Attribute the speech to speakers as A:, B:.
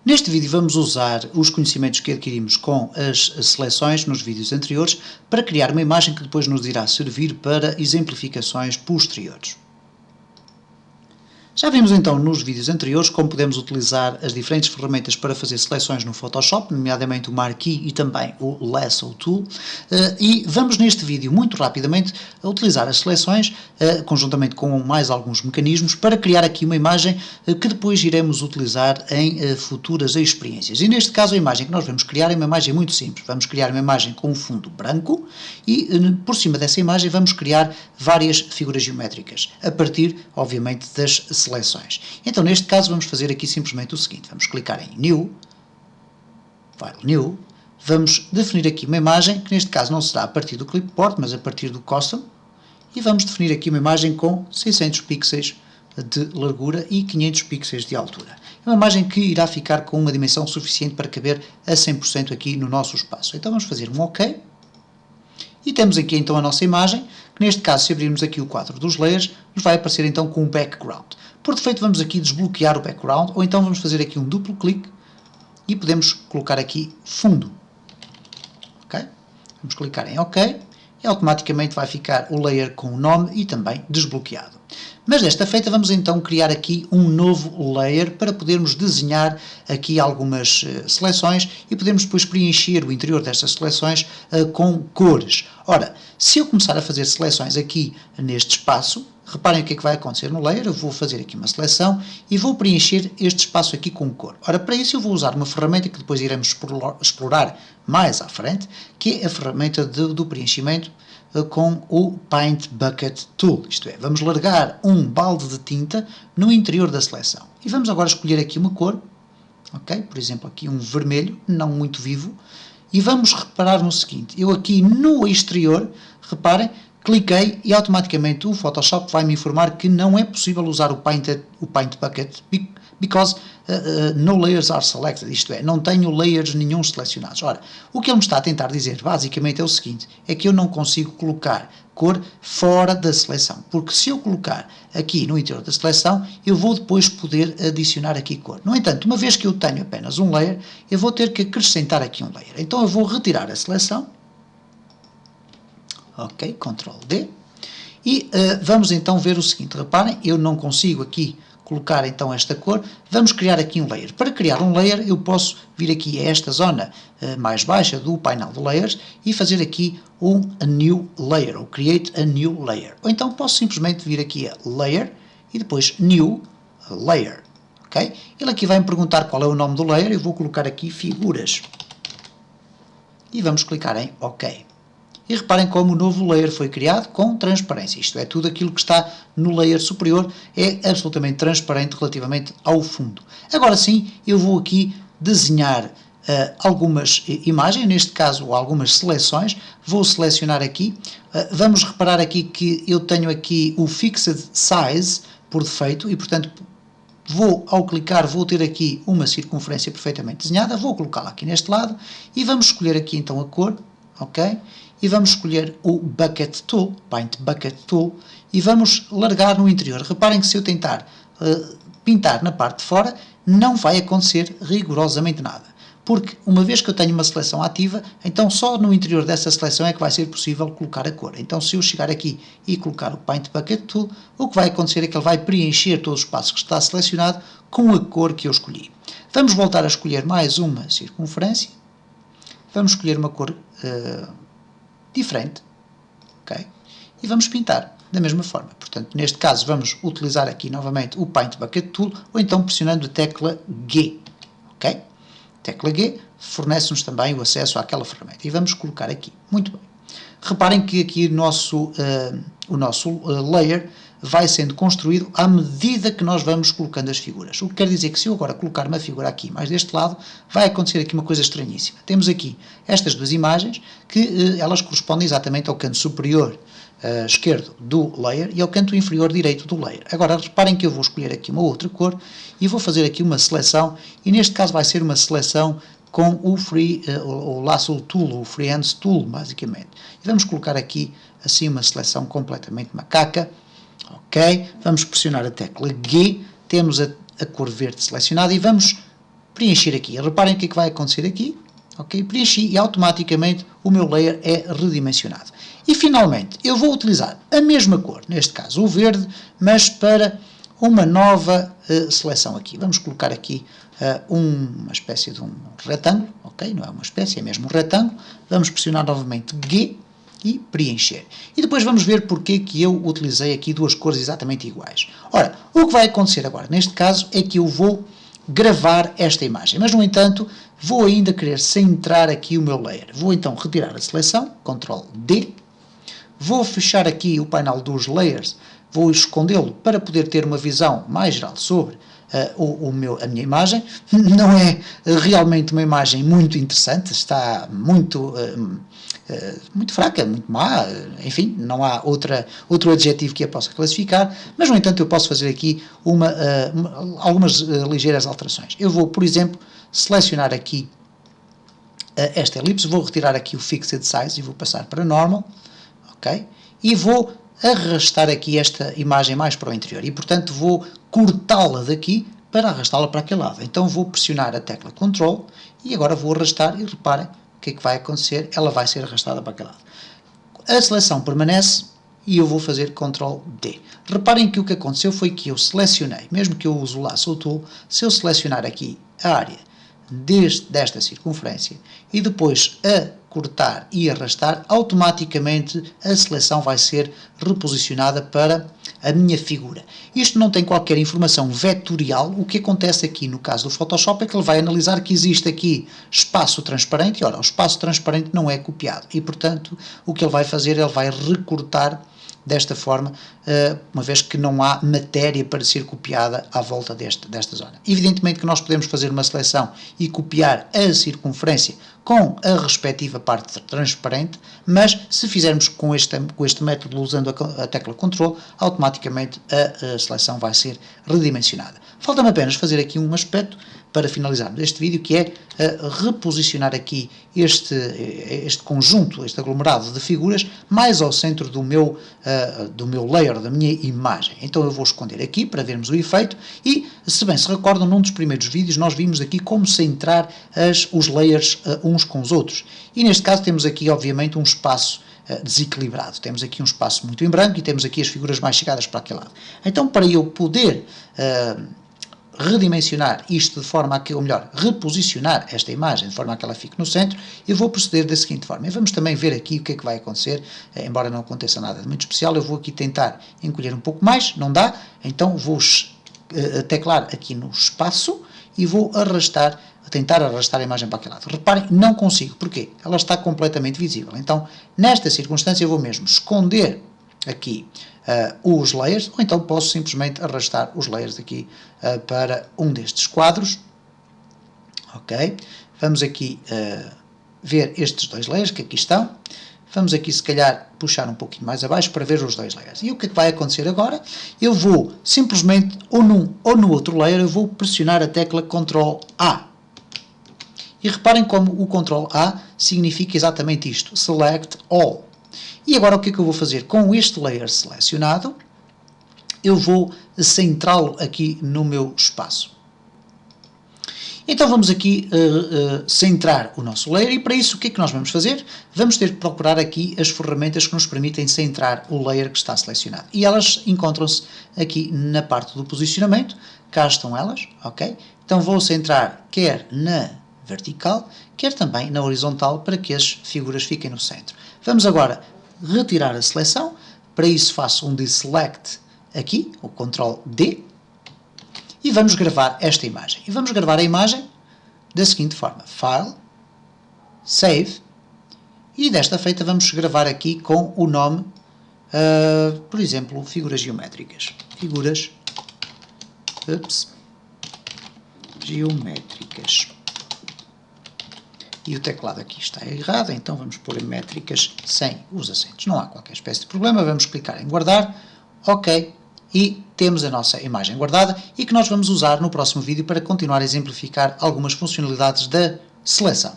A: Neste vídeo vamos usar os conhecimentos que adquirimos com as seleções nos vídeos anteriores para criar uma imagem que depois nos irá servir para exemplificações posteriores. Já vimos então nos vídeos anteriores como podemos utilizar as diferentes ferramentas para fazer seleções no Photoshop, nomeadamente o Marquee e também o Lasso Tool, e vamos neste vídeo muito rapidamente utilizar as seleções, conjuntamente com mais alguns mecanismos, para criar aqui uma imagem que depois iremos utilizar em futuras experiências. E neste caso a imagem que nós vamos criar é uma imagem muito simples. Vamos criar uma imagem com um fundo branco e por cima dessa imagem vamos criar várias figuras geométricas, a partir, obviamente, das seleções. Então, neste caso, vamos fazer aqui simplesmente o seguinte. Vamos clicar em New, File New, vamos definir aqui uma imagem, que neste caso não será a partir do clipboard, mas a partir do Custom, e vamos definir aqui uma imagem com 600 pixels de largura e 500 pixels de altura. É uma imagem que irá ficar com uma dimensão suficiente para caber a 100% aqui no nosso espaço. Então, vamos fazer um OK. E temos aqui então a nossa imagem, que neste caso, se abrirmos aqui o quadro dos layers, nos vai aparecer então com um background. Por defeito vamos aqui desbloquear o background, ou então vamos fazer aqui um duplo clique e podemos colocar aqui fundo. Okay? Vamos clicar em OK e automaticamente vai ficar o layer com o nome e também desbloqueado. Mas desta feita vamos então criar aqui um novo layer para podermos desenhar aqui algumas seleções e podermos depois preencher o interior destas seleções com cores. Ora, se eu começar a fazer seleções aqui neste espaço, reparem o que é que vai acontecer no layer. Eu vou fazer aqui uma seleção e vou preencher este espaço aqui com cor. Ora, para isso eu vou usar uma ferramenta que depois iremos explorar mais à frente, que é a ferramenta do preenchimento com o Paint Bucket Tool, isto é, vamos largar um balde de tinta no interior da seleção. E vamos agora escolher aqui uma cor, ok? Por exemplo, aqui um vermelho, não muito vivo, e vamos reparar no seguinte, eu aqui no exterior, reparem, cliquei e automaticamente o Photoshop vai me informar que não é possível usar o Paint Bucket because no layers are selected, isto é, não tenho layers nenhum selecionados. Ora, o que ele me está a tentar dizer basicamente é o seguinte, é que eu não consigo colocar cor fora da seleção, porque se eu colocar aqui no interior da seleção, eu vou depois poder adicionar aqui cor. No entanto, uma vez que eu tenho apenas um layer, eu vou ter que acrescentar aqui um layer. Então eu vou retirar a seleção, ok, Ctrl D, e vamos então ver o seguinte, reparem, eu não consigo aqui colocar então esta cor, vamos criar aqui um layer. Para criar um layer eu posso vir aqui a esta zona mais baixa do painel de layers e fazer aqui um new layer, ou create a new layer. Ou então posso simplesmente vir aqui a layer e depois new layer. Okay? Ele aqui vai me perguntar qual é o nome do layer, eu vou colocar aqui figuras. E vamos clicar em OK. E reparem como o novo layer foi criado com transparência. Isto é, tudo aquilo que está no layer superior é absolutamente transparente relativamente ao fundo. Agora sim, eu vou aqui desenhar algumas imagens, neste caso algumas seleções. Vou selecionar aqui. Vamos reparar aqui que eu tenho aqui o Fixed Size por defeito e, portanto, ao clicar, vou ter aqui uma circunferência perfeitamente desenhada. Vou colocá-la aqui neste lado e vamos escolher aqui então a cor. Ok? E vamos escolher o Bucket Tool, Paint Bucket Tool, e vamos largar no interior. Reparem que se eu tentar pintar na parte de fora, não vai acontecer rigorosamente nada. Porque uma vez que eu tenho uma seleção ativa, então só no interior dessa seleção é que vai ser possível colocar a cor. Então se eu chegar aqui e colocar o Paint Bucket Tool, o que vai acontecer é que ele vai preencher todo o espaço que está selecionado com a cor que eu escolhi. Vamos voltar a escolher mais uma circunferência. Vamos escolher uma cor diferente, ok? E vamos pintar da mesma forma. Portanto, neste caso, vamos utilizar aqui novamente o Paint Bucket Tool, ou então pressionando a tecla G, ok? Tecla G fornece-nos também o acesso àquela ferramenta. E vamos colocar aqui. Muito bem. Reparem que aqui o nosso layer vai sendo construído à medida que nós vamos colocando as figuras. O que quer dizer que se eu agora colocar uma figura aqui mais deste lado, vai acontecer aqui uma coisa estranhíssima. Temos aqui estas duas imagens que elas correspondem exatamente ao canto superior esquerdo do layer e ao canto inferior direito do layer. Agora reparem que eu vou escolher aqui uma outra cor e vou fazer aqui uma seleção e neste caso vai ser uma seleção com o Lasso Tool, o Freehand Tool, basicamente. E vamos colocar aqui assim uma seleção completamente macaca. Ok, vamos pressionar a tecla G, temos a cor verde selecionada e vamos preencher aqui. Reparem o que é que vai acontecer aqui. Ok? Preenchi e automaticamente o meu layer é redimensionado. E finalmente, eu vou utilizar a mesma cor, neste caso o verde, mas para uma nova seleção aqui. Vamos colocar aqui uma espécie de um retângulo, ok? Não é uma espécie, é mesmo um retângulo. Vamos pressionar novamente G e preencher. E depois vamos ver porque que eu utilizei aqui duas cores exatamente iguais. Ora, o que vai acontecer agora, neste caso, é que eu vou gravar esta imagem, mas no entanto vou ainda querer centrar aqui o meu layer. Vou então retirar a seleção, Ctrl D, vou fechar aqui o painel dos layers, vou escondê-lo para poder ter uma visão mais geral sobre a minha imagem. Não é realmente uma imagem muito interessante, está muito fraca, muito má, enfim, não há outro adjetivo que a possa classificar, mas no entanto eu posso fazer aqui algumas ligeiras alterações. Eu vou, por exemplo, selecionar aqui esta elipse, vou retirar aqui o Fixed Size e vou passar para Normal, ok? E vou arrastar aqui esta imagem mais para o interior e, portanto, vou cortá-la daqui para arrastá-la para aquele lado. Então vou pressionar a tecla Ctrl e agora vou arrastar e reparem o que é que vai acontecer, ela vai ser arrastada para aquele lado. A seleção permanece e eu vou fazer Ctrl D. Reparem que o que aconteceu foi que eu selecionei, mesmo que eu use o Lasso Tool, se eu selecionar aqui a área desta circunferência e depois a cortar e arrastar, automaticamente a seleção vai ser reposicionada para a minha figura. Isto não tem qualquer informação vetorial. O que acontece aqui no caso do Photoshop é que ele vai analisar que existe aqui espaço transparente e, ora, o espaço transparente não é copiado e, portanto, o que ele vai fazer, ele vai recortar desta forma, uma vez que não há matéria para ser copiada à volta desta zona. Evidentemente que nós podemos fazer uma seleção e copiar a circunferência com a respectiva parte transparente, mas se fizermos com este método usando a tecla Ctrl, automaticamente a seleção vai ser redimensionada. Falta-me apenas fazer aqui um aspecto para finalizarmos este vídeo, que é reposicionar aqui este conjunto, este aglomerado de figuras, mais ao centro do meu layer, da minha imagem. Então eu vou esconder aqui para vermos o efeito e, se bem se recordam, num dos primeiros vídeos nós vimos aqui como centrar os layers uns com os outros. E neste caso temos aqui, obviamente, um espaço desequilibrado. Temos aqui um espaço muito em branco e temos aqui as figuras mais chegadas para aquele lado. Então, para eu poder redimensionar isto de forma a que, ou melhor, reposicionar esta imagem de forma a que ela fique no centro, eu vou proceder da seguinte forma. E vamos também ver aqui o que é que vai acontecer, embora não aconteça nada de muito especial. Eu vou aqui tentar encolher um pouco mais, não dá, então vou teclar aqui no espaço e vou tentar arrastar a imagem para aquele lado. Reparem, não consigo. Porquê? Ela está completamente visível. Então, nesta circunstância, eu vou mesmo esconder aqui os layers, ou então posso simplesmente arrastar os layers aqui para um destes quadros. Ok? Vamos aqui ver estes dois layers que aqui estão. Vamos aqui, se calhar, puxar um pouquinho mais abaixo para ver os dois layers. E o que é que vai acontecer agora? Eu vou simplesmente, ou num ou no outro layer, eu vou pressionar a tecla Ctrl A. E reparem como o Ctrl A significa exatamente isto, Select All. E agora o que é que eu vou fazer? Com este layer selecionado, eu vou centrá-lo aqui no meu espaço. Então vamos aqui centrar o nosso layer e para isso o que é que nós vamos fazer? Vamos ter que procurar aqui as ferramentas que nos permitem centrar o layer que está selecionado. E elas encontram-se aqui na parte do posicionamento, cá estão elas, ok? Então vou centrar quer na vertical, quer também na horizontal para que as figuras fiquem no centro. Vamos agora retirar a seleção, para isso faço um deselect aqui, o Ctrl D, e vamos gravar esta imagem. E vamos gravar a imagem da seguinte forma, File, Save, e desta feita vamos gravar aqui com o nome, por exemplo, figuras geométricas. Figuras geométricas. E o teclado aqui está errado, então vamos pôr em métricas sem os acentos. Não há qualquer espécie de problema, vamos clicar em guardar, ok, e temos a nossa imagem guardada e que nós vamos usar no próximo vídeo para continuar a exemplificar algumas funcionalidades da seleção.